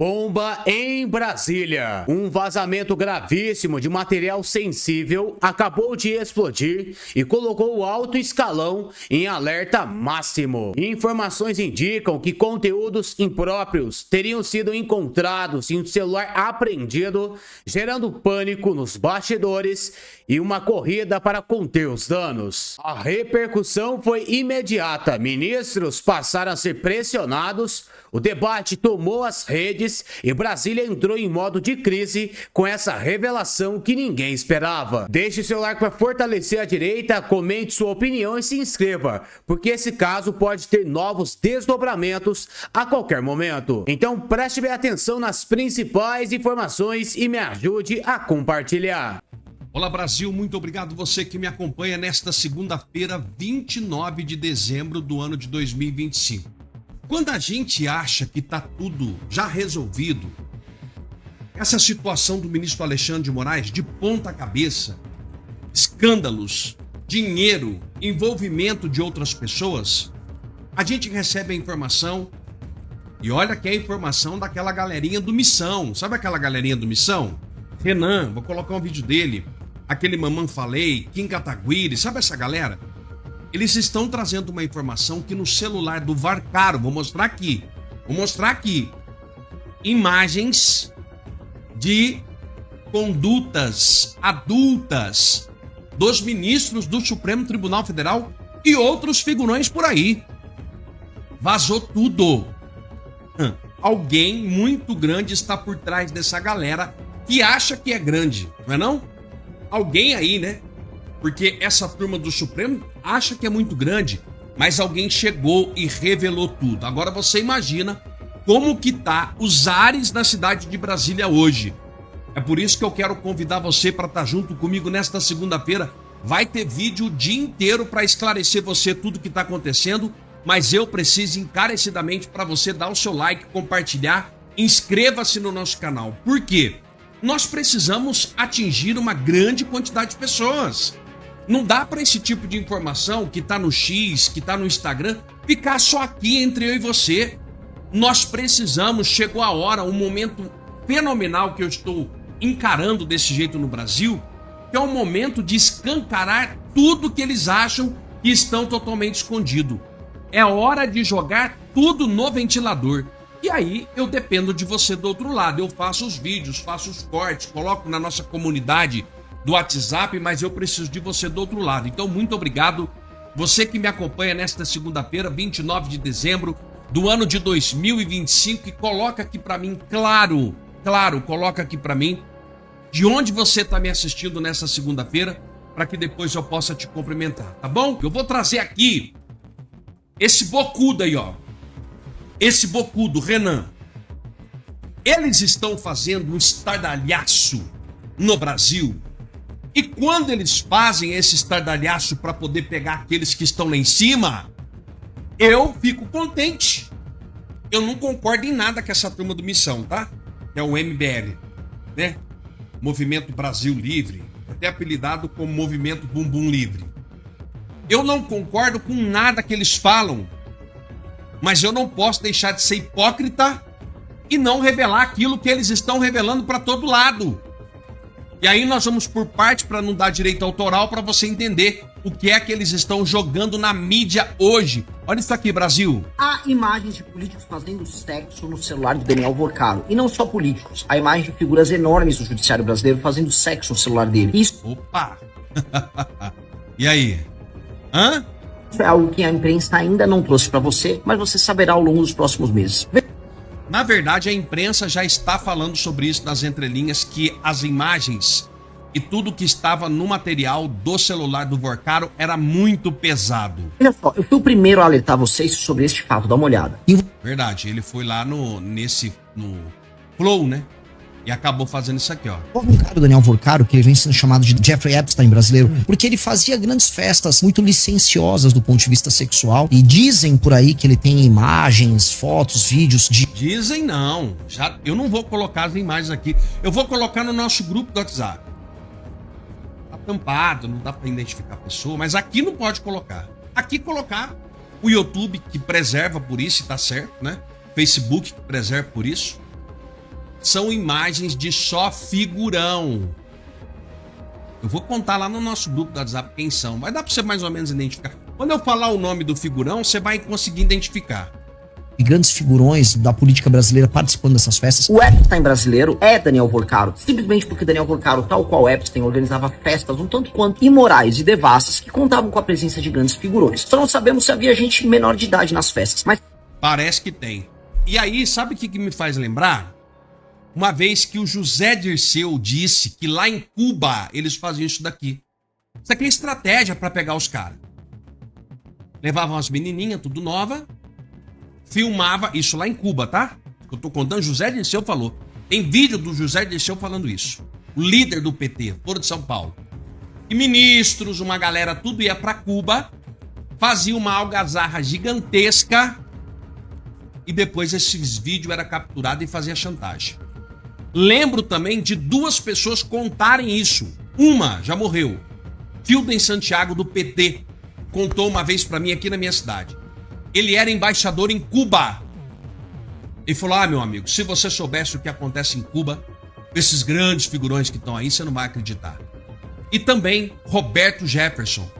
Bomba em Brasília. Um vazamento gravíssimo de material sensível acabou de explodir e colocou o alto escalão em alerta máximo. Informações indicam que conteúdos impróprios teriam sido encontrados em um celular apreendido, gerando pânico nos bastidores e uma corrida para conter os danos. A repercussão foi imediata. Ministros passaram a ser pressionados, o debate tomou as redes e Brasília entrou em modo de crise com essa revelação que ninguém esperava. Deixe seu like para fortalecer a direita, comente sua opinião e se inscreva, porque esse caso pode ter novos desdobramentos a qualquer momento. Então preste bem atenção nas principais informações e me ajude a compartilhar. Olá Brasil, muito obrigado você que me acompanha nesta segunda-feira, 29 de dezembro do ano de 2025. Quando a gente acha que está tudo já resolvido, essa situação do ministro Alexandre de Moraes, de ponta cabeça, escândalos, dinheiro, envolvimento de outras pessoas, a gente recebe a informação, e olha que é a informação daquela galerinha do Missão. Sabe aquela galerinha do Missão? Renan, vou colocar um vídeo dele, aquele Mamãe Falei, Kim Kataguiri, sabe essa galera? Eles estão trazendo uma informação que no celular do Varcaro, vou mostrar aqui, imagens de condutas adultas dos ministros do Supremo Tribunal Federal e outros figurões por aí. Vazou tudo. Alguém muito grande está por trás dessa galera que acha que é grande, não é não? Alguém aí, né? Porque essa turma do Supremo acha que é muito grande, mas alguém chegou e revelou tudo. Agora você imagina como que tá os ares na cidade de Brasília hoje. É por isso que eu quero convidar você para estar junto comigo nesta segunda-feira. Vai ter vídeo o dia inteiro para esclarecer você tudo que está acontecendo, mas eu preciso encarecidamente para você dar o seu like, compartilhar, inscreva-se no nosso canal. Por quê? Nós precisamos atingir uma grande quantidade de pessoas. Não dá para esse tipo de informação que tá no X, que tá no Instagram, ficar só aqui entre eu e você. Nós precisamos, chegou a hora, um momento fenomenal que eu estou encarando desse jeito no Brasil, que é o momento de escancarar tudo que eles acham que estão totalmente escondido. É hora de jogar tudo no ventilador. E aí eu dependo de você do outro lado. Eu faço os vídeos, faço os cortes, coloco na nossa comunidade do WhatsApp, mas eu preciso de você do outro lado. Então, muito obrigado. Você que me acompanha nesta segunda-feira, 29 de dezembro do ano de 2025, e coloca aqui para mim, claro, coloca aqui para mim de onde você está me assistindo nessa segunda-feira, para que depois eu possa te cumprimentar, tá bom? Eu vou trazer aqui esse bocudo aí, ó. Esse bocudo, Renan. Eles estão fazendo um estardalhaço no Brasil. E quando eles fazem esse estardalhaço para poder pegar aqueles que estão lá em cima, eu fico contente. Eu não concordo em nada com essa turma do Missão, tá? É o MBL, né? Movimento Brasil Livre, até apelidado como Movimento Bumbum Livre. Eu não concordo com nada que eles falam, mas eu não posso deixar de ser hipócrita e não revelar aquilo que eles estão revelando para todo lado. E aí nós vamos por parte para não dar direito autoral, para você entender o que é que eles estão jogando na mídia hoje. Olha isso aqui, Brasil. Há imagens de políticos fazendo sexo no celular de Daniel Vorcaro. E não só políticos. Há imagens de figuras enormes do judiciário brasileiro fazendo sexo no celular dele. Isso Opa! E aí? Hã? é algo que a imprensa ainda não trouxe para você, mas você saberá ao longo dos próximos meses. Na verdade, a imprensa já está falando sobre isso nas entrelinhas, que as imagens e tudo que estava no material do celular do Vorcaro era muito pesado. Olha só, eu fui o primeiro a alertar vocês sobre este fato, dá uma olhada. Verdade, ele foi lá no Flow, né? E acabou fazendo isso aqui, ó. Houve um cara, o Daniel Vorcaro, que ele vem sendo chamado de Jeffrey Epstein brasileiro, porque ele fazia grandes festas muito licenciosas do ponto de vista sexual. E dizem por aí que ele tem imagens, fotos, vídeos de... Dizem não. Eu não vou colocar as imagens aqui. Eu vou colocar no nosso grupo do WhatsApp. Tá tampado, não dá pra identificar a pessoa, mas aqui não pode colocar. Aqui colocar o YouTube, que preserva por isso, e tá certo, né? Facebook, que preserva por isso. são imagens de só figurão. Eu vou contar lá no nosso grupo do WhatsApp quem são. Vai dar pra você mais ou menos identificar. Quando eu falar o nome do figurão, você vai conseguir identificar. E grandes figurões da política brasileira participando dessas festas. O Epstein brasileiro é Daniel Porcaro, simplesmente porque Daniel Porcaro, tal qual Epstein, organizava festas um tanto quanto imorais e devassas que contavam com a presença de grandes figurões. Só não sabemos se havia gente menor de idade nas festas, mas... Parece que tem. E aí, sabe o que me faz lembrar? Uma vez que o José Dirceu disse que lá em Cuba eles faziam isso daqui. Isso aqui é estratégia para pegar os caras. Levavam as menininhas, tudo nova, filmava, isso lá em Cuba, tá? Eu tô contando, José Dirceu falou. Tem vídeo do José Dirceu falando isso. O líder do PT, Foro de São Paulo. E ministros, uma galera, tudo ia para Cuba, fazia uma algazarra gigantesca e depois esses vídeos era capturado e fazia chantagem. Lembro também de 2 pessoas contarem isso. Uma já morreu. Filden Santiago, do PT, contou uma vez pra mim aqui na minha cidade. Ele era embaixador em Cuba. Ele falou, meu amigo, se você soubesse o que acontece em Cuba, esses grandes figurões que estão aí, você não vai acreditar. E também Roberto Jefferson.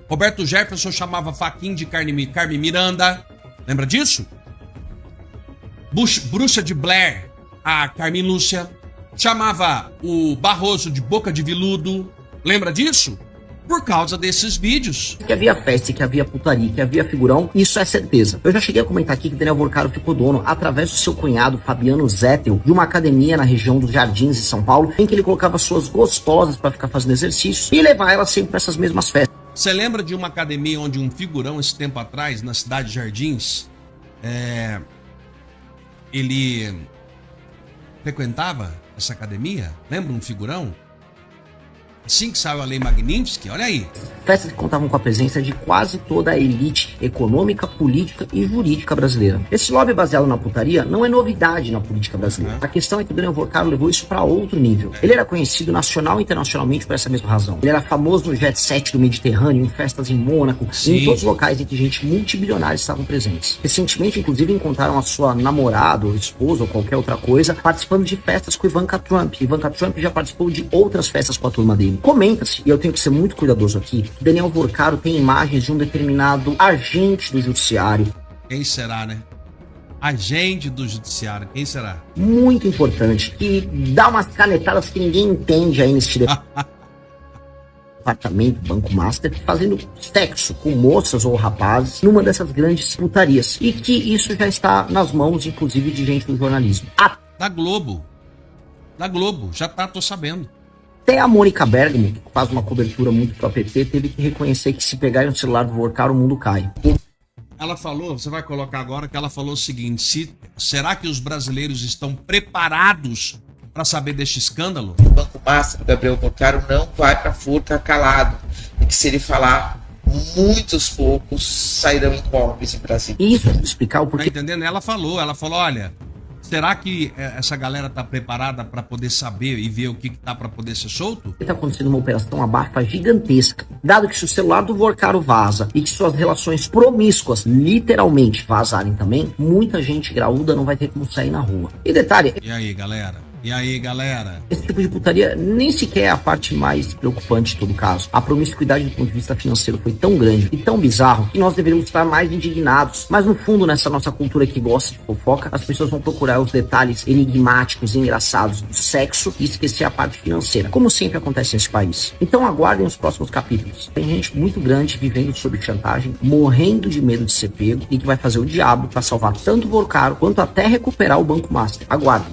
Roberto Jefferson chamava Faquin de Carmen Miranda. Lembra disso? Bruxa de Blair, a Carmen Lúcia. Chamava o Barroso de Boca de Viludo. Lembra disso? Por causa desses vídeos. Que havia festa, que havia putaria, que havia figurão, isso é certeza. Eu já cheguei a comentar aqui que Daniel Porcaro ficou dono, através do seu cunhado Fabiano Zettel, de uma academia na região dos Jardins de São Paulo, em que ele colocava suas gostosas para ficar fazendo exercícios e levar elas sempre para essas mesmas festas. Você lembra de uma academia onde um figurão, esse tempo atrás, na cidade de Jardins, ele frequentava essa academia? Lembra um figurão? Assim que saiu a Lei Magnitsky, olha aí. Festas que contavam com a presença de quase toda a elite econômica, política e jurídica brasileira. Esse lobby baseado na putaria não é novidade na política brasileira. A questão é que o Daniel Porcaro levou isso para outro nível. Ele era conhecido nacional e internacionalmente por essa mesma razão. Ele era famoso no jet set do Mediterrâneo, em festas em Mônaco, e em todos os locais em que gente multibilionária estavam presentes. Recentemente, inclusive, encontraram a sua namorada ou esposa ou qualquer outra coisa participando de festas com Ivanka Trump. Ivanka Trump já participou de outras festas com a turma dele. Comenta-se, e eu tenho que ser muito cuidadoso aqui, que Daniel Porcaro tem imagens de um determinado agente do judiciário. Quem será, né? Agente do judiciário, quem será? Muito importante, que dá umas canetadas que ninguém entende aí nesse departamento, Banco Master, fazendo sexo com moças ou rapazes numa dessas grandes putarias. E que isso já está nas mãos, inclusive, de gente do jornalismo. Da Globo. Da Globo, já tá, tô sabendo. Até a Mônica Bergamo, que faz uma cobertura muito pro APT, teve que reconhecer que se pegar no celular do Porcaro, o mundo cai. Ela falou, você vai colocar agora, que ela falou o seguinte, será que os brasileiros estão preparados para saber deste escândalo? O Banco Master do Gabriel Porcaro não vai para furta calado, e que se ele falar, muitos poucos sairão incólumes em Brasília. Isso é explicar o porquê. Tá entendendo? Ela falou, olha, será que essa galera tá preparada para poder saber e ver o que tá para poder ser solto? Está acontecendo uma operação abafa gigantesca. Dado que se o celular do Porcaro vaza e que suas relações promíscuas literalmente vazarem também, muita gente graúda não vai ter como sair na rua. E detalhe... E aí, galera? Esse tipo de putaria nem sequer é a parte mais preocupante de todo caso. A promiscuidade do ponto de vista financeiro foi tão grande e tão bizarro que nós deveríamos estar mais indignados. Mas no fundo, nessa nossa cultura que gosta de fofoca, as pessoas vão procurar os detalhes enigmáticos e engraçados do sexo e esquecer a parte financeira, como sempre acontece nesse país. Então aguardem os próximos capítulos. Tem gente muito grande vivendo sob chantagem, morrendo de medo de ser pego e que vai fazer o diabo para salvar tanto o Porcaro quanto até recuperar o Banco Master. Aguardem.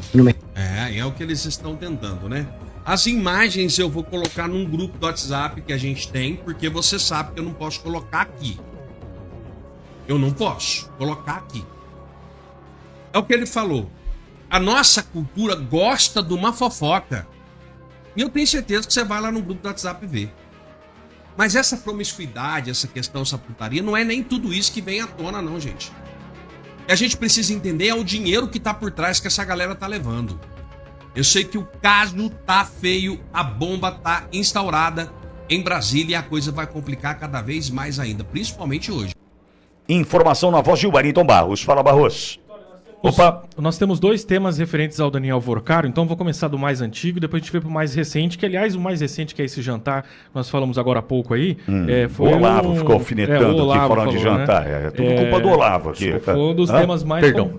É o que eles estão tentando, né? As imagens eu vou colocar num grupo do WhatsApp que a gente tem, porque você sabe que eu não posso colocar aqui. Eu não posso colocar aqui. É o que ele falou. A nossa cultura gosta de uma fofoca. E eu tenho certeza que você vai lá no grupo do WhatsApp ver. Mas essa promiscuidade, essa questão, essa putaria, não é nem tudo isso que vem à tona, não, gente. O que a gente precisa entender é o dinheiro que tá por trás que essa galera tá levando. Eu sei que o caso tá feio, a bomba tá instaurada em Brasília e a coisa vai complicar cada vez mais ainda, principalmente hoje. Informação na voz de Wellington Barros. Fala, Barros. Nós temos Opa! Nós temos 2 temas referentes ao Daniel Vorcaro, então vou começar do mais antigo, depois a gente vai pro mais recente, que aliás o mais recente, que é esse jantar, nós falamos agora há pouco aí, foi o Olavo ficou alfinetando aqui falando de jantar, né? É tudo culpa do Olavo aqui. Foi um dos temas mais... Perdão.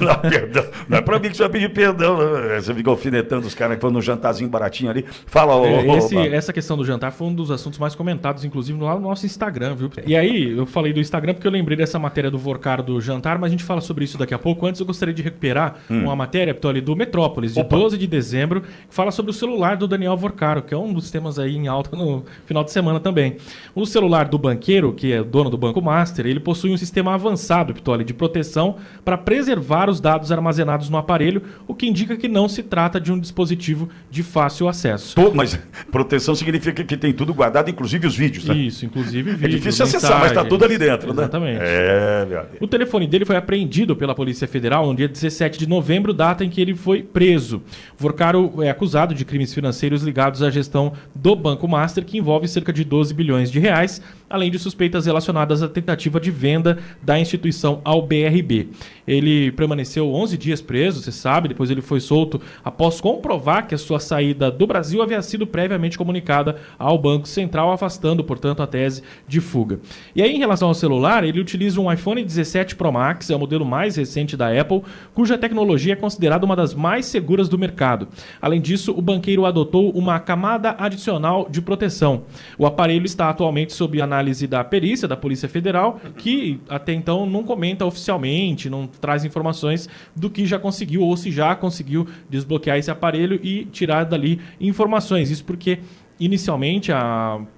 Não, perdão. Não é pra mim que você vai pedir perdão, né? Você fica alfinetando os caras que foram no jantarzinho baratinho ali. Fala, essa questão do jantar foi um dos assuntos mais comentados, inclusive lá no nosso Instagram, viu? E aí, eu falei do Instagram porque eu lembrei dessa matéria do Vorcaro do jantar, mas a gente fala sobre isso daqui a pouco. Antes eu gostaria de recuperar uma matéria, Ptoli, do Metrópolis, de 12 de dezembro, que fala sobre o celular do Daniel Vorcaro, que é um dos temas aí em alta no final de semana também. O celular do banqueiro, que é dono do Banco Master, ele possui um sistema avançado, Ptoli, de proteção para preservar os dados armazenados no aparelho, o que indica que não se trata de um dispositivo de fácil acesso. Mas proteção significa que tem tudo guardado, inclusive os vídeos, né? Isso, inclusive vídeos. É difícil acessar, mas está tudo ali dentro, né? Exatamente. Meu amigo. O telefone dele foi apreendido pela Polícia Federal no dia 17 de novembro, data em que ele foi preso. Vorcaro é acusado de crimes financeiros ligados à gestão do Banco Master, que envolve cerca de 12 bilhões de reais, além de suspeitas relacionadas à tentativa de venda da instituição ao BRB. Ele permaneceu 11 dias preso, você sabe, depois ele foi solto após comprovar que a sua saída do Brasil havia sido previamente comunicada ao Banco Central, afastando, portanto, a tese de fuga. E aí, em relação ao celular, ele utiliza um iPhone 17 Pro Max, é o modelo mais recente da Apple, cuja tecnologia é considerada uma das mais seguras do mercado. Além disso, o banqueiro adotou uma camada adicional de proteção. O aparelho está atualmente sob análise da perícia da Polícia Federal, que até então não comenta oficialmente, não traz informações do que já conseguiu ou se já conseguiu desbloquear esse aparelho e tirar dali informações. Isso porque inicialmente,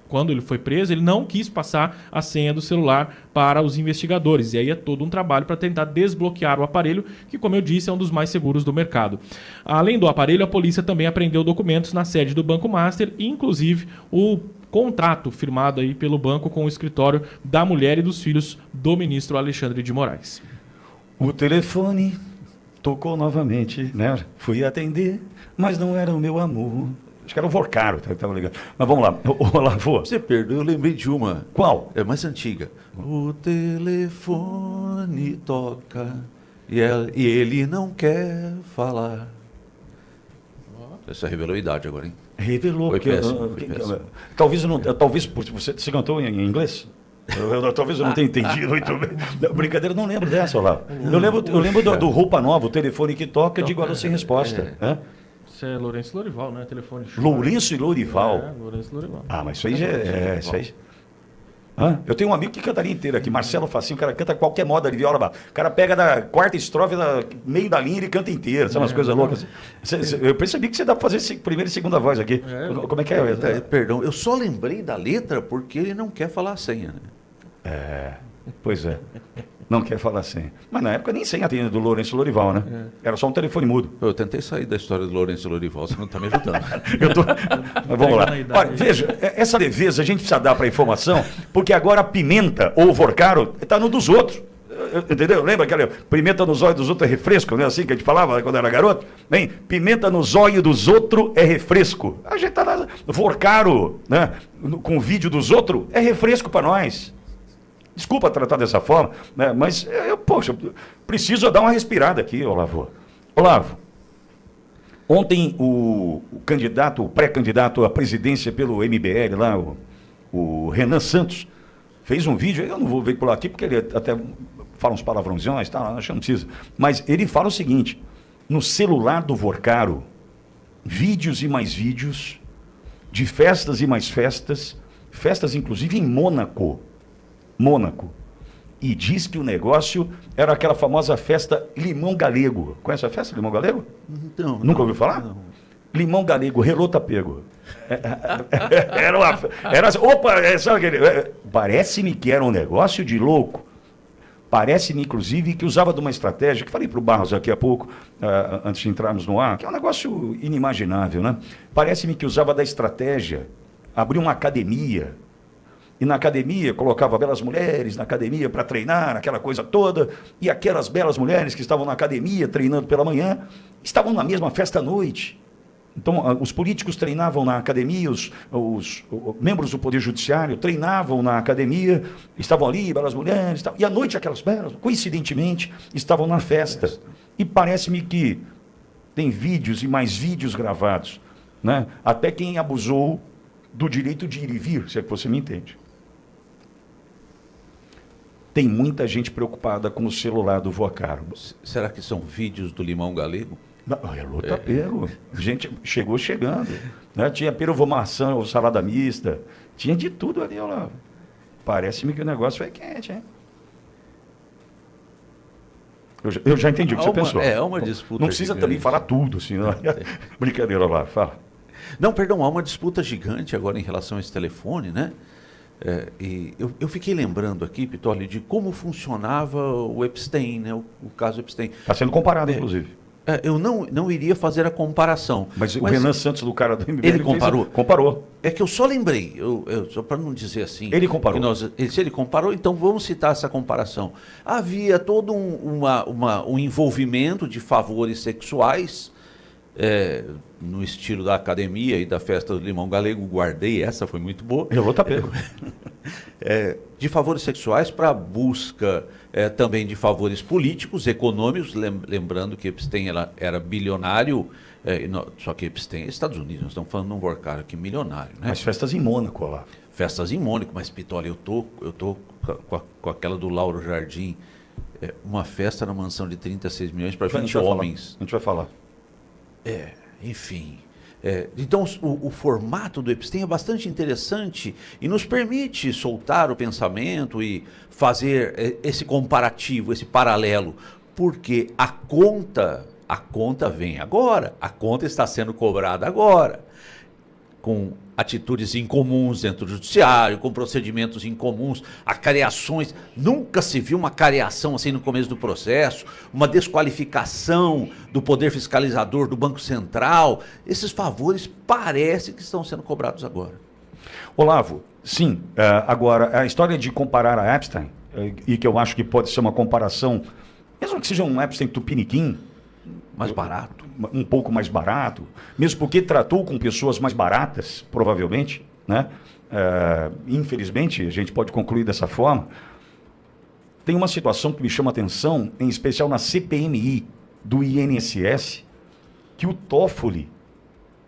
quando ele foi preso, ele não quis passar a senha do celular para os investigadores. E aí é todo um trabalho para tentar desbloquear o aparelho, que, como eu disse, é um dos mais seguros do mercado. Além do aparelho, a polícia também apreendeu documentos na sede do Banco Master, inclusive o contrato firmado aí pelo banco com o escritório da mulher e dos filhos do ministro Alexandre de Moraes. O telefone tocou novamente, né? Fui atender, mas não era o meu amor. Acho que era o Vorcaro que estava ligado. Mas vamos lá. Olavo. Você perdeu, eu lembrei de uma. Qual? É mais antiga. O telefone toca e ele não quer falar. Essa revelou a idade agora, hein? Revelou. Foi Porque, péssimo, foi péssimo. talvez você cantou em inglês? Talvez eu não tenha entendido muito bem. Brincadeira, não lembro dessa, Olavo. Eu lembro do Roupa Nova, o telefone que toca, digo agora sem resposta. Isso é Lourenço Lorival, né? Telefone Lourenço e Lorival. Lourenço Lorival. Ah, mas isso aí já é. Isso aí. Eu tenho um amigo que cantaria inteiro aqui, Marcelo Facinho, o cara canta qualquer moda de viola. O cara pega da quarta estrofe, meio da linha, ele canta inteiro, sabe umas coisas loucas. Eu percebi que você dá pra fazer primeira e segunda voz aqui. Como é que é? Perdão, eu só lembrei da letra porque ele não quer falar a senha, né? Pois é. Não quer falar senha. Mas na época nem senha tinha do Lourenço Lorival, né? Era só um telefone mudo. Eu tentei sair da história do Lourenço Lorival, você não está me ajudando. Mas vamos lá. Olha, veja, essa leveza a gente precisa dar para a informação, porque agora a Pimenta ou o Vorcaro está no dos outros. Entendeu? Lembra aquela pimenta nos olhos dos outros é refresco, né? Assim que a gente falava quando era garoto? Bem, pimenta nos olhos dos outros é refresco. A gente tá lá, Vorcaro, né? Com o vídeo dos outros, é refresco para nós. Desculpa tratar dessa forma, né? Mas, poxa, preciso dar uma respirada aqui, Olavo. Olavo, ontem o pré-candidato à presidência pelo MBL lá, o Renan Santos, fez um vídeo, eu não vou veicular aqui porque ele até fala uns palavrões, tá? Acho que não precisa. Mas ele fala o seguinte, no celular do Vorcaro, vídeos e mais vídeos, de festas e mais festas, festas inclusive em Mônaco, e diz que o negócio era aquela famosa festa Limão Galego. Conhece a festa Limão Galego? Não, nunca ouviu falar? Não. Limão Galego, relota pego. Era opa, sabe aquele, parece-me que era um negócio de louco. Parece-me, inclusive, que usava de uma estratégia, que falei para o Barros aqui há pouco, antes de entrarmos no ar, que é um negócio inimaginável, né? Parece-me que usava da estratégia, abriu uma academia, e na academia colocava belas mulheres na academia para treinar, aquela coisa toda, e aquelas belas mulheres que estavam na academia treinando pela manhã, estavam na mesma festa à noite. Então, os políticos treinavam na academia, os membros do Poder Judiciário treinavam na academia, estavam ali, belas mulheres, e à noite aquelas belas, coincidentemente, estavam na festa. E parece-me que tem vídeos e mais vídeos gravados, né? Até quem abusou do direito de ir e vir, se é que você me entende. Tem muita gente preocupada com o celular do Vuocaro. Será que são vídeos do Limão Galego? Não, é lotapego. Gente chegou chegando. Né? Tinha perovomação, salada mista. Tinha de tudo ali, olha lá. Parece-me que o negócio foi quente, hein? Eu já entendi o que você pensou. É uma disputa. Não precisa também falar tudo, assim. Não. Brincadeira lá, fala. Não, perdão, há uma disputa gigante agora em relação a esse telefone, né? E eu fiquei lembrando aqui, Pitoli, de como funcionava o Epstein, né? O caso Epstein. Está sendo comparado, inclusive. Eu não iria fazer a comparação. Mas o Renan Santos, do cara do MBL, ele comparou? Comparou. É que eu só lembrei, só para não dizer assim. Ele comparou. Se ele comparou, então vamos citar essa comparação. Havia todo um envolvimento de favores sexuais, no estilo da academia e da festa do Limão Galego. Guardei essa, foi muito boa. Eu vou estar pego. De favores sexuais para busca também de favores políticos, econômicos, lembrando que Epstein era bilionário, só que Epstein é Estados Unidos, nós estamos falando de um Vorcaro aqui milionário. Né? Mas festas em Mônaco lá. Festas em Mônaco, mas Pitoli, eu tô com aquela do Lauro Jardim, uma festa na mansão de 36 milhões para 20 homens. A gente vai falar. Enfim. Então, o formato do Epstein é bastante interessante e nos permite soltar o pensamento e fazer esse comparativo, esse paralelo, porque a conta vem agora, a conta está sendo cobrada agora, com atitudes incomuns dentro do judiciário, com procedimentos incomuns, acareações. Nunca se viu uma acareação assim no começo do processo, uma desqualificação do poder fiscalizador do Banco Central. Esses favores parece que estão sendo cobrados agora. Olavo, sim. Agora, a história de comparar a Epstein, e que eu acho que pode ser uma comparação, mesmo que seja um Epstein tupiniquim, mais barato. Um pouco mais barato, mesmo porque tratou com pessoas mais baratas, provavelmente, né? Infelizmente, a gente pode concluir dessa forma. Tem uma situação que me chama a atenção, em especial na CPMI do INSS, que o Toffoli,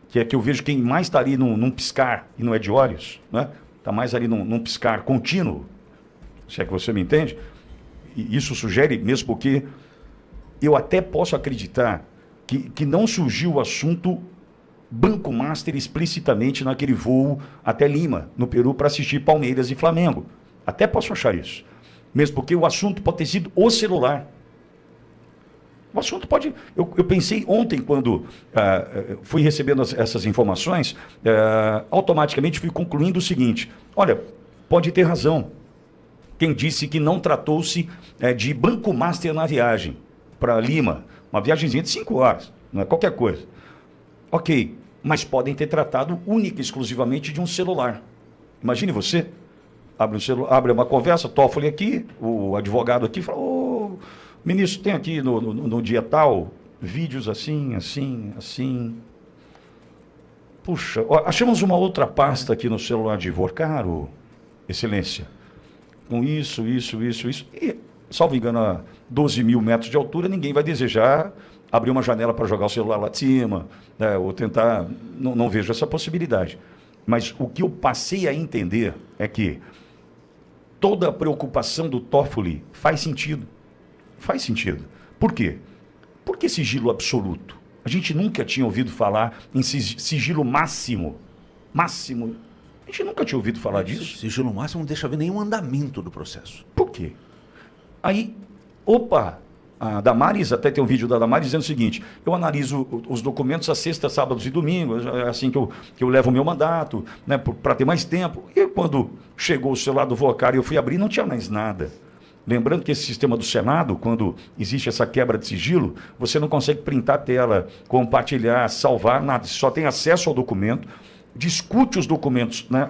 que é que eu vejo quem mais está ali num piscar, e não é de olhos, né? Está mais ali num piscar contínuo, se é que você me entende. E isso sugere, mesmo porque eu até posso acreditar que não surgiu o assunto Banco Master explicitamente naquele voo até Lima, no Peru, para assistir Palmeiras e Flamengo. Até posso achar isso. Mesmo porque o assunto pode ter sido o celular. O assunto pode... Eu pensei ontem, quando fui recebendo essas informações, automaticamente fui concluindo o seguinte: olha, pode ter razão quem disse que não tratou-se de Banco Master na viagem para Lima, uma viagemzinha de 5 horas, não é qualquer coisa. Ok, mas podem ter tratado única e exclusivamente de um celular. Imagine você, abre uma conversa, Toffoli aqui, o advogado aqui, fala: ô, ministro, tem aqui no dia tal, vídeos assim, assim, assim. Puxa, achamos uma outra pasta aqui no celular de Vorcaro, Excelência, com isso. E, salvo engano, a 12 mil metros de altura, ninguém vai desejar abrir uma janela para jogar o celular lá de cima, né, ou tentar... Não vejo essa possibilidade. Mas o que eu passei a entender é que toda a preocupação do Toffoli faz sentido. Faz sentido. Por quê? Por que sigilo absoluto? A gente nunca tinha ouvido falar em sigilo máximo. Máximo. A gente nunca tinha ouvido falar disso. Sigilo máximo não deixa ver nenhum andamento do processo. Por quê? Aí, a Damares, até tem um vídeo da Damares dizendo o seguinte: eu analiso os documentos às sextas, sábados e domingos, é assim que eu levo o meu mandato, né, para ter mais tempo. E quando chegou o celular do Vorcaro e eu fui abrir, não tinha mais nada. Lembrando que esse sistema do Senado, quando existe essa quebra de sigilo, você não consegue printar a tela, compartilhar, salvar, nada. Você só tem acesso ao documento, discute os documentos, né,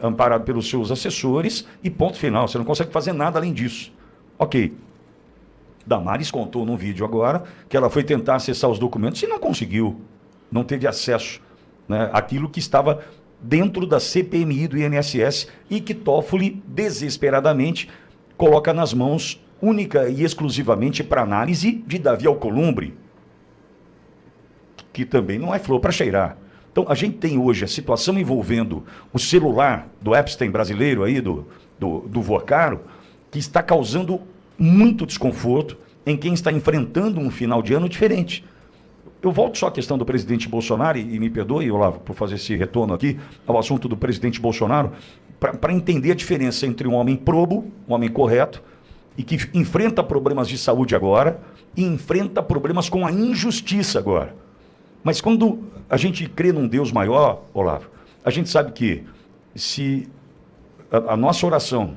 amparado pelos seus assessores, e ponto final. Você não consegue fazer nada além disso. Ok. Damares contou num vídeo agora que ela foi tentar acessar os documentos e não conseguiu. não teve acesso, né, àquilo que estava dentro da CPMI do INSS e que Toffoli desesperadamente coloca nas mãos única e exclusivamente para análise de Davi Alcolumbre, que também não é flor para cheirar. Então, a gente tem hoje a situação envolvendo o celular do Epstein brasileiro aí, do Vocaro, que está causando muito desconforto em quem está enfrentando um final de ano diferente. Eu volto só à questão do presidente Bolsonaro, e me perdoe, Olavo, por fazer esse retorno aqui ao assunto do presidente Bolsonaro, para entender a diferença entre um homem probo, um homem correto, e que enfrenta problemas de saúde agora, e enfrenta problemas com a injustiça agora. Mas quando a gente crê num Deus maior, Olavo, a gente sabe que se a nossa oração,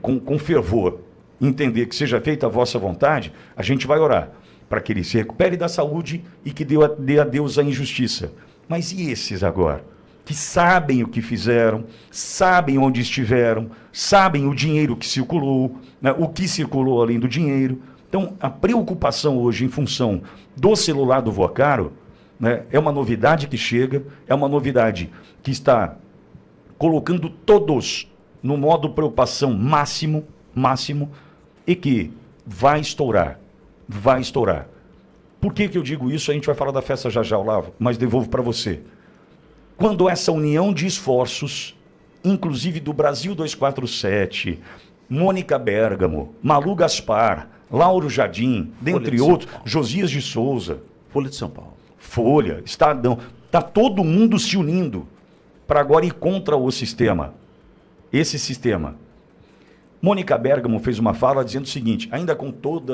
com fervor, entender que seja feita a vossa vontade, a gente vai orar para que ele se recupere da saúde e que dê a Deus a injustiça. Mas e esses agora? Que sabem o que fizeram, sabem onde estiveram, sabem o dinheiro que circulou, né, o que circulou além do dinheiro. Então, a preocupação hoje em função do celular do Vocaro, né, é uma novidade que chega, é uma novidade que está colocando todos no modo preocupação máximo, e que vai estourar. Por que eu digo isso? A gente vai falar da festa já, Olavo, mas devolvo para você. Quando essa união de esforços, inclusive do Brasil 247, Mônica Bergamo, Malu Gaspar, Lauro Jardim, dentre outros, Josias de Souza, Folha de São Paulo, Folha, Estadão, está todo mundo se unindo para agora ir contra o sistema. Esse sistema. Mônica Bergamo fez uma fala dizendo o seguinte, ainda com todo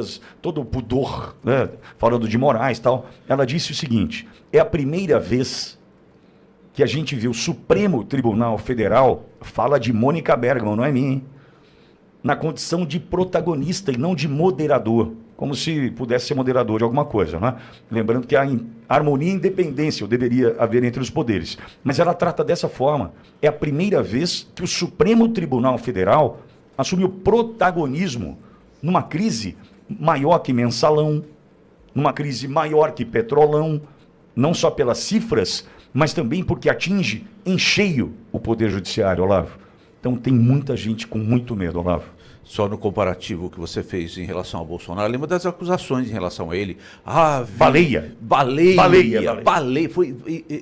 o pudor, né, falando de Moraes e tal, ela disse o seguinte, é a primeira vez que a gente vê o Supremo Tribunal Federal, fala de Mônica Bergamo, não é mim, hein? Na condição de protagonista e não de moderador, como se pudesse ser moderador de alguma coisa, né? Lembrando que há harmonia e independência deveria haver entre os poderes. Mas ela trata dessa forma, é a primeira vez que o Supremo Tribunal Federal assumiu protagonismo numa crise maior que Mensalão, numa crise maior que Petrolão, não só pelas cifras, mas também porque atinge em cheio o Poder Judiciário, Olavo. Então tem muita gente com muito medo, Olavo. Só no comparativo que você fez em relação ao Bolsonaro, lembra das acusações em relação a ele? Baleia,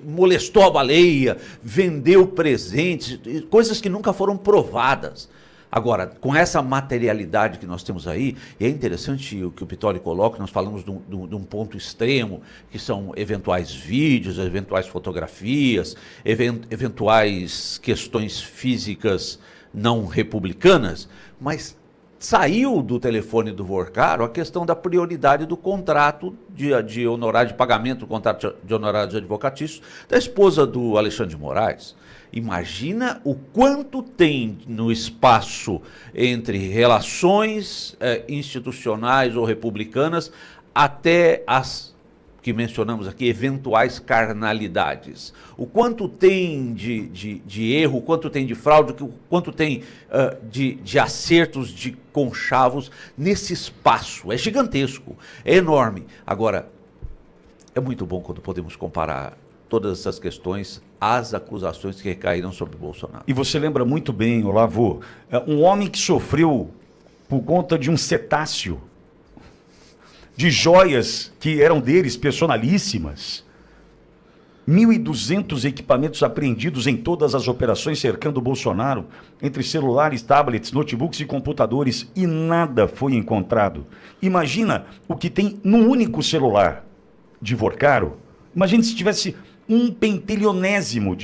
molestou a baleia, vendeu presentes, coisas que nunca foram provadas. Agora, com essa materialidade que nós temos aí, e é interessante o que o Pittoli coloca, nós falamos de um ponto extremo, que são eventuais vídeos, eventuais fotografias, eventuais questões físicas não republicanas, mas saiu do telefone do Vocaro a questão da prioridade do contrato de honorário de pagamento, do contrato de honorários advocatícios da esposa do Alexandre de Moraes. Imagina o quanto tem no espaço entre relações institucionais ou republicanas até as que mencionamos aqui, eventuais carnalidades. O quanto tem de erro, o quanto tem de fraude, o quanto tem de acertos, de conchavos nesse espaço. É gigantesco, é enorme. Agora, é muito bom quando podemos comparar todas essas questões às acusações que recaíram sobre Bolsonaro. E você lembra muito bem, Olavo, um homem que sofreu por conta de um cetáceo, de joias que eram deles, personalíssimas, 1.200 equipamentos apreendidos em todas as operações cercando o Bolsonaro, entre celulares, tablets, notebooks e computadores, e nada foi encontrado. Imagina o que tem num único celular de Vocaro. Imagina se tivesse um pentilionésimo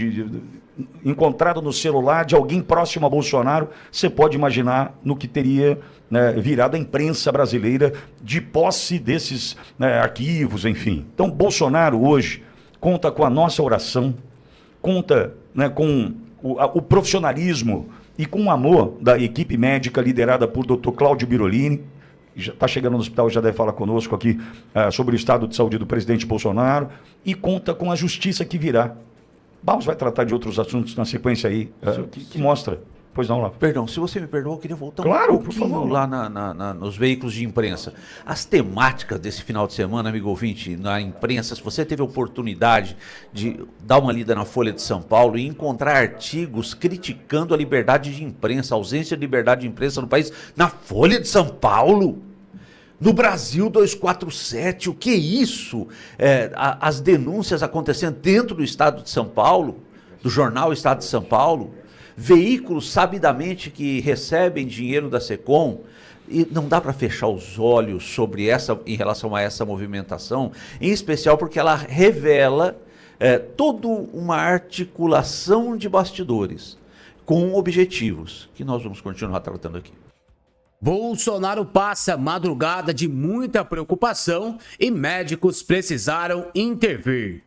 encontrado no celular de alguém próximo a Bolsonaro. Você pode imaginar no que teria, né, virado a imprensa brasileira de posse desses, né, arquivos, enfim. Então, Bolsonaro hoje conta com a nossa oração, conta, né, com o profissionalismo e com o amor da equipe médica liderada por Dr. Cláudio Birolini. Já está chegando no hospital, já deve falar conosco aqui sobre o estado de saúde do presidente Bolsonaro, e conta com a justiça que virá. Barros vai tratar de outros assuntos na sequência aí, que mostra. Pois não, Lavo. Perdão, se você me perdoa, eu queria voltar Claro, um por pouquinho favor. lá nos veículos de imprensa. As temáticas desse final de semana, amigo ouvinte, na imprensa, se você teve a oportunidade de dar uma lida na Folha de São Paulo e encontrar artigos criticando a liberdade de imprensa, a ausência de liberdade de imprensa no país, na Folha de São Paulo? No Brasil 247, o que é isso? As denúncias acontecendo dentro do estado de São Paulo, do jornal Estado de São Paulo, veículos sabidamente que recebem dinheiro da SECOM, e não dá para fechar os olhos sobre em relação a essa movimentação, em especial porque ela revela toda uma articulação de bastidores com objetivos que nós vamos continuar tratando aqui. Bolsonaro passa madrugada de muita preocupação e médicos precisaram intervir.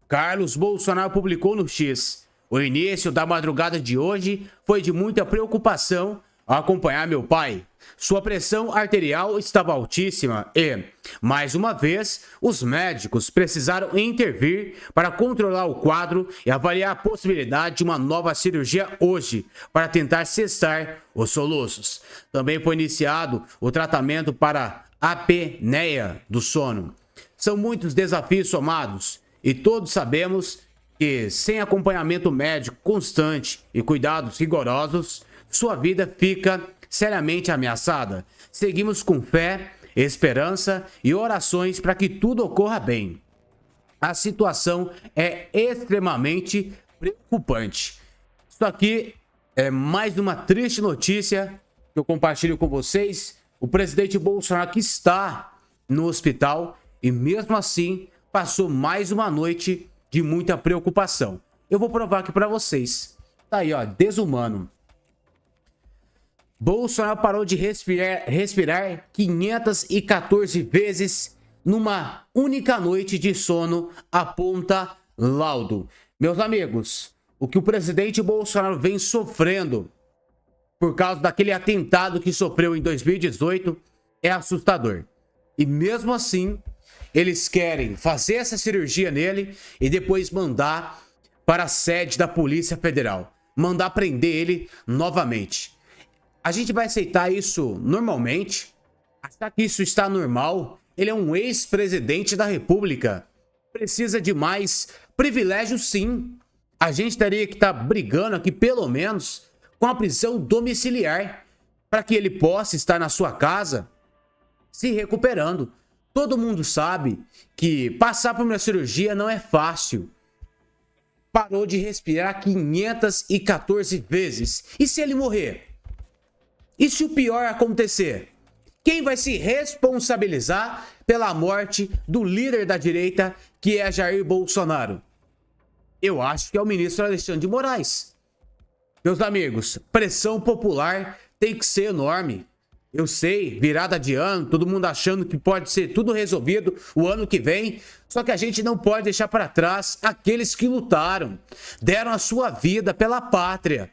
Carlos Bolsonaro publicou no X: o início da madrugada de hoje foi de muita preocupação ao acompanhar meu pai. Sua pressão arterial estava altíssima e, mais uma vez, os médicos precisaram intervir para controlar o quadro e avaliar a possibilidade de uma nova cirurgia hoje para tentar cessar os soluços. Também foi iniciado o tratamento para a apneia do sono. São muitos desafios somados e todos sabemos que, sem acompanhamento médico constante e cuidados rigorosos, sua vida fica seriamente ameaçada. Seguimos com fé, esperança e orações para que tudo ocorra bem. A situação é extremamente preocupante. Isso aqui é mais uma triste notícia que eu compartilho com vocês. O presidente Bolsonaro que está no hospital e mesmo assim passou mais uma noite de muita preocupação. Eu vou provar aqui para vocês. Tá aí, ó, desumano. Bolsonaro parou de respirar 514 vezes numa única noite de sono, aponta laudo. Meus amigos, o que o presidente Bolsonaro vem sofrendo por causa daquele atentado que sofreu em 2018 é assustador. E mesmo assim, eles querem fazer essa cirurgia nele e depois mandar para a sede da Polícia Federal. Mandar prender ele novamente. A gente vai aceitar isso normalmente? Achar que isso está normal? Ele é um ex-presidente da República. Precisa de mais privilégios, sim. A gente teria que estar brigando aqui, pelo menos, com a prisão domiciliar, para que ele possa estar na sua casa se recuperando. Todo mundo sabe que passar por uma cirurgia não é fácil. Parou de respirar 514 vezes. E se ele morrer? E se o pior acontecer? Quem vai se responsabilizar pela morte do líder da direita, que é Jair Bolsonaro? Eu acho que é o ministro Alexandre de Moraes. Meus amigos, pressão popular tem que ser enorme. Eu sei, virada de ano, todo mundo achando que pode ser tudo resolvido o ano que vem. Só que a gente não pode deixar para trás aqueles que lutaram, deram a sua vida pela pátria,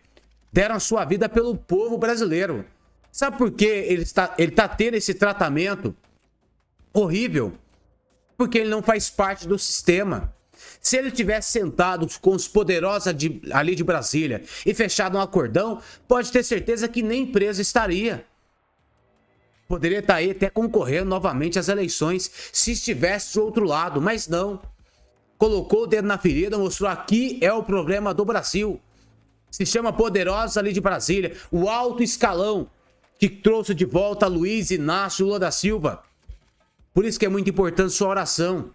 deram a sua vida pelo povo brasileiro. Sabe por que ele tá tendo esse tratamento horrível? Porque ele não faz parte do sistema. Se ele tivesse sentado com os poderosos ali de Brasília e fechado um acordão, pode ter certeza que nem preso estaria. Poderia estar aí até concorrendo novamente às eleições se estivesse do outro lado, mas não. Colocou o dedo na ferida, mostrou: aqui é o problema do Brasil. Se chama poderosos ali de Brasília, o alto escalão que trouxe de volta Luiz Inácio Lula da Silva. Por isso que é muito importante sua oração.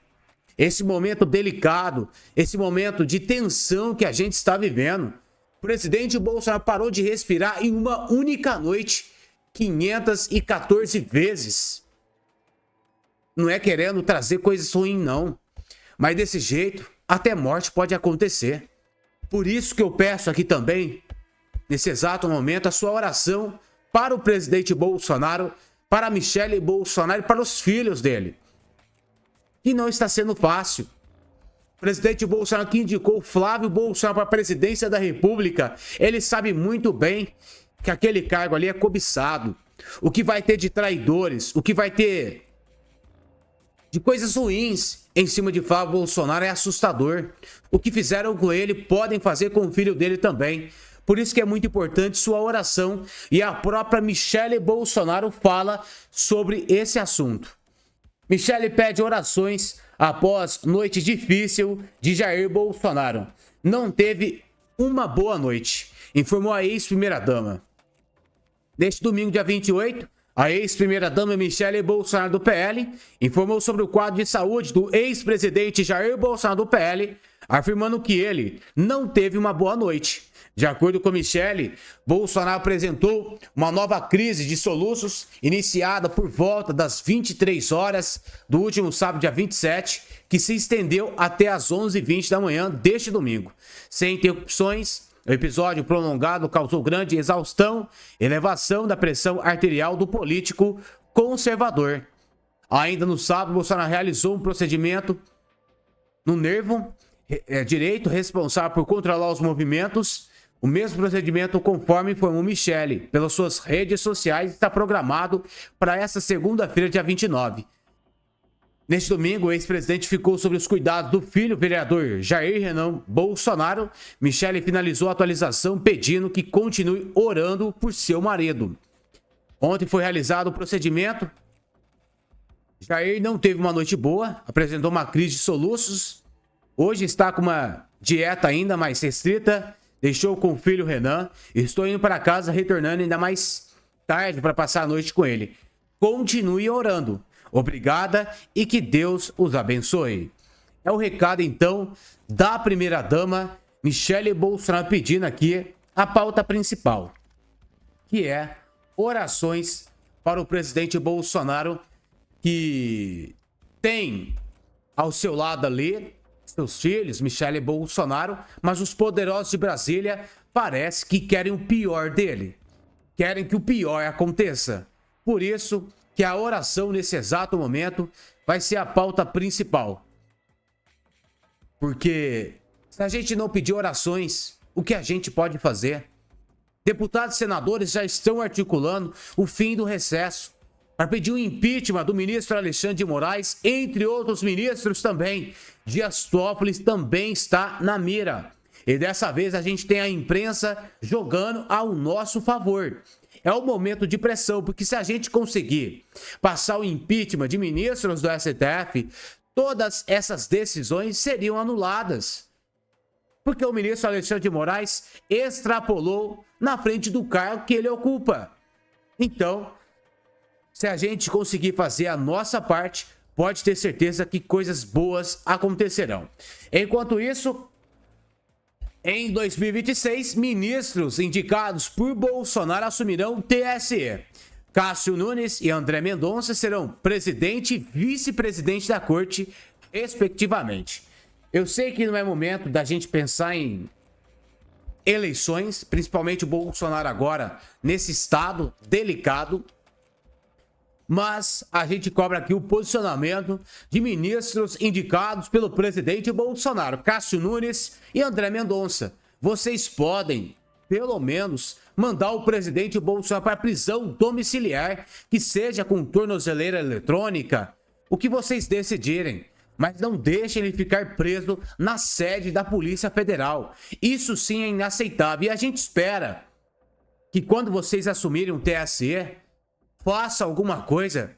Esse momento delicado, esse momento de tensão que a gente está vivendo. O presidente Bolsonaro parou de respirar em uma única noite 514 vezes. Não é querendo trazer coisas ruins, não. Mas desse jeito, até morte pode acontecer. Por isso que eu peço aqui também, nesse exato momento, a sua oração para o presidente Bolsonaro, para a Michele Bolsonaro e para os filhos dele. E não está sendo fácil. O presidente Bolsonaro que indicou Flávio Bolsonaro para a presidência da República, ele sabe muito bem que aquele cargo ali é cobiçado. O que vai ter de traidores, o que vai ter de coisas ruins em cima de Flávio Bolsonaro é assustador. O que fizeram com ele, podem fazer com o filho dele também. Por isso que é muito importante sua oração, e a própria Michele Bolsonaro fala sobre esse assunto. Michele pede orações após noite difícil de Jair Bolsonaro. Não teve uma boa noite, informou a ex-primeira-dama. Neste domingo, dia 28, a ex-primeira-dama Michele Bolsonaro do PL informou sobre o quadro de saúde do ex-presidente Jair Bolsonaro do PL, afirmando que ele não teve uma boa noite. De acordo com Michele, Bolsonaro apresentou uma nova crise de soluços iniciada por volta das 23 horas do último sábado, dia 27, que se estendeu até as 11h20 da manhã deste domingo. Sem interrupções, o episódio prolongado causou grande exaustão, elevação da pressão arterial do político conservador. Ainda no sábado, Bolsonaro realizou um procedimento no nervo direito responsável por controlar os movimentos. O mesmo procedimento, conforme informou Michele pelas suas redes sociais, está programado para esta segunda-feira, dia 29. Neste domingo, o ex-presidente ficou sob os cuidados do filho, vereador Jair Renan Bolsonaro. Michele finalizou a atualização pedindo que continue orando por seu marido. Ontem foi realizado o procedimento. Jair não teve uma noite boa, apresentou uma crise de soluços. Hoje está com uma dieta ainda mais restrita. Deixou com o filho Renan. Estou indo para casa, retornando ainda mais tarde para passar a noite com ele. Continue orando. Obrigada e que Deus os abençoe. É o recado, então, da primeira-dama Michele Bolsonaro pedindo aqui a pauta principal, que é orações para o presidente Bolsonaro, que tem ao seu lado ali seus filhos, Michele Bolsonaro, mas os poderosos de Brasília parece que querem o pior dele. Querem que o pior aconteça. Por isso que a oração nesse exato momento vai ser a pauta principal. Porque se a gente não pedir orações, o que a gente pode fazer? Deputados e senadores já estão articulando o fim do recesso para pedir o impeachment do ministro Alexandre de Moraes, entre outros ministros também. Dias Toffoli também está na mira. E dessa vez a gente tem a imprensa jogando ao nosso favor. É o momento de pressão, porque se a gente conseguir passar o impeachment de ministros do STF, todas essas decisões seriam anuladas. Porque o ministro Alexandre de Moraes extrapolou na frente do cargo que ele ocupa. Então, se a gente conseguir fazer a nossa parte, pode ter certeza que coisas boas acontecerão. Enquanto isso, em 2026, ministros indicados por Bolsonaro assumirão o TSE. Cássio Nunes e André Mendonça serão presidente e vice-presidente da corte, respectivamente. Eu sei que não é momento da gente pensar em eleições, principalmente o Bolsonaro agora nesse estado delicado, mas a gente cobra aqui o posicionamento de ministros indicados pelo presidente Bolsonaro, Cássio Nunes e André Mendonça. Vocês podem, pelo menos, mandar o presidente Bolsonaro para prisão domiciliar, que seja com tornozeleira eletrônica, o que vocês decidirem. Mas não deixem ele ficar preso na sede da Polícia Federal. Isso sim é inaceitável. E a gente espera que quando vocês assumirem o TSE, faça alguma coisa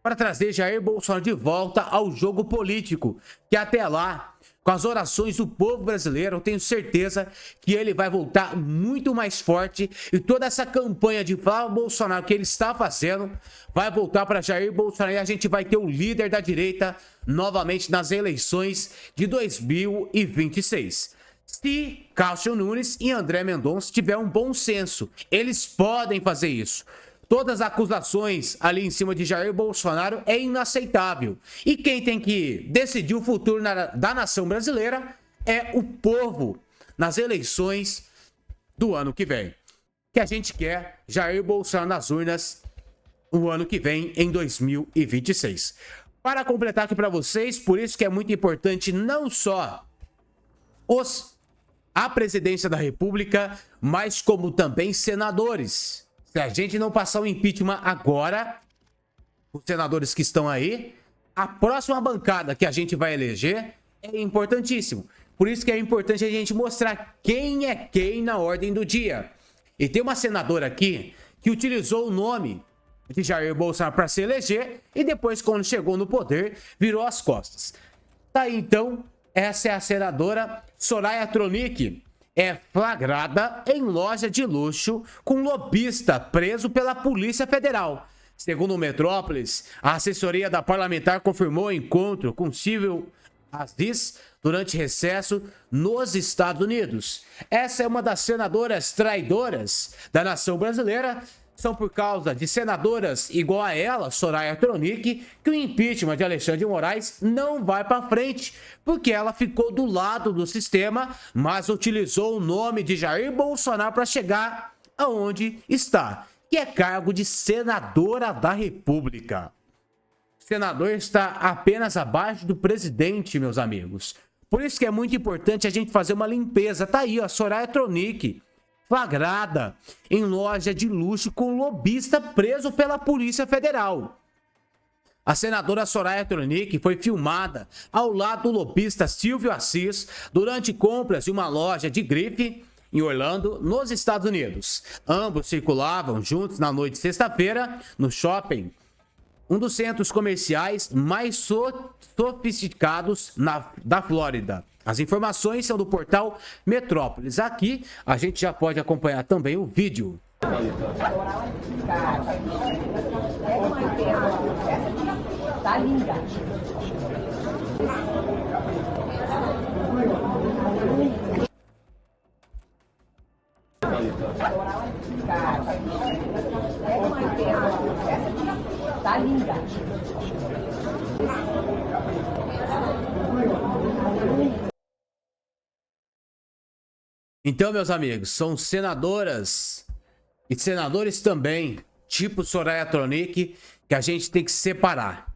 para trazer Jair Bolsonaro de volta ao jogo político. Que até lá, com as orações do povo brasileiro, eu tenho certeza que ele vai voltar muito mais forte. E toda essa campanha de Flávio Bolsonaro que ele está fazendo vai voltar para Jair Bolsonaro. E a gente vai ter o líder da direita novamente nas eleições de 2026. Se Cássio Nunes e André Mendonça tiverem um bom senso, eles podem fazer isso. Todas as acusações ali em cima de Jair Bolsonaro é inaceitável. E quem tem que decidir o futuro da nação brasileira é o povo nas eleições do ano que vem. Que a gente quer Jair Bolsonaro nas urnas o ano que vem, em 2026. Para completar aqui para vocês, por isso que é muito importante não só a presidência da República, mas como também senadores. Se a gente não passar o impeachment agora, os senadores que estão aí, a próxima bancada que a gente vai eleger é importantíssimo. Por isso que é importante a gente mostrar quem é quem na ordem do dia. E tem uma senadora aqui que utilizou o nome de Jair Bolsonaro para se eleger e depois, quando chegou no poder, virou as costas. Tá aí, então, essa é a senadora Soraya Tronic. É flagrada em loja de luxo com lobista preso pela Polícia Federal. Segundo o Metrópolis, a assessoria da parlamentar confirmou o encontro com Civil Aziz durante recesso nos Estados Unidos. Essa é uma das senadoras traidoras da nação brasileira. São por causa de senadoras igual a ela, Soraya Tronic, que o impeachment de Alexandre de Moraes não vai para frente, porque ela ficou do lado do sistema, mas utilizou o nome de Jair Bolsonaro para chegar aonde está, que é cargo de senadora da República. O senador está apenas abaixo do presidente, meus amigos. Por isso que é muito importante a gente fazer uma limpeza. Tá aí, ó, Soraya Tronic, flagrada em loja de luxo com lobista preso pela Polícia Federal. A senadora Soraya Tronic foi filmada ao lado do lobista Silvio Assis durante compras de uma loja de grife em Orlando, nos Estados Unidos. Ambos circulavam juntos na noite de sexta-feira no shopping, um dos centros comerciais mais sofisticados da Flórida. As informações são do portal Metrópolis. Aqui a gente já pode acompanhar também o vídeo. Tá linda. Tá linda. Então, meus amigos, são senadoras e senadores também, tipo Soraya Tronic, que a gente tem que separar.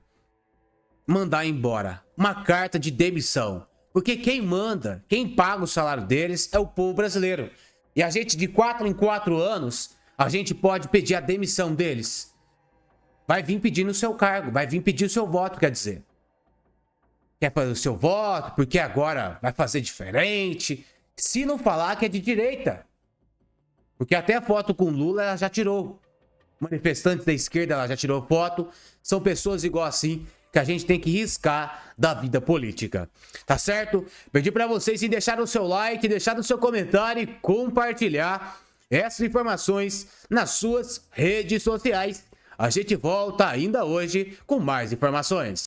Mandar embora. Uma carta de demissão. Porque quem manda, quem paga o salário deles é o povo brasileiro. E a gente, de 4 em 4 anos, a gente pode pedir a demissão deles. Vai vir pedir no seu cargo, vai vir pedir o seu voto, quer dizer. Quer fazer o seu voto, porque agora vai fazer diferente. Se não falar que é de direita. Porque até a foto com Lula ela já tirou. Manifestantes da esquerda ela já tirou foto. São pessoas igual assim que a gente tem que riscar da vida política. Tá certo? Pedi pra vocês deixar o seu like, deixar o seu comentário e compartilhar essas informações nas suas redes sociais. A gente volta ainda hoje com mais informações.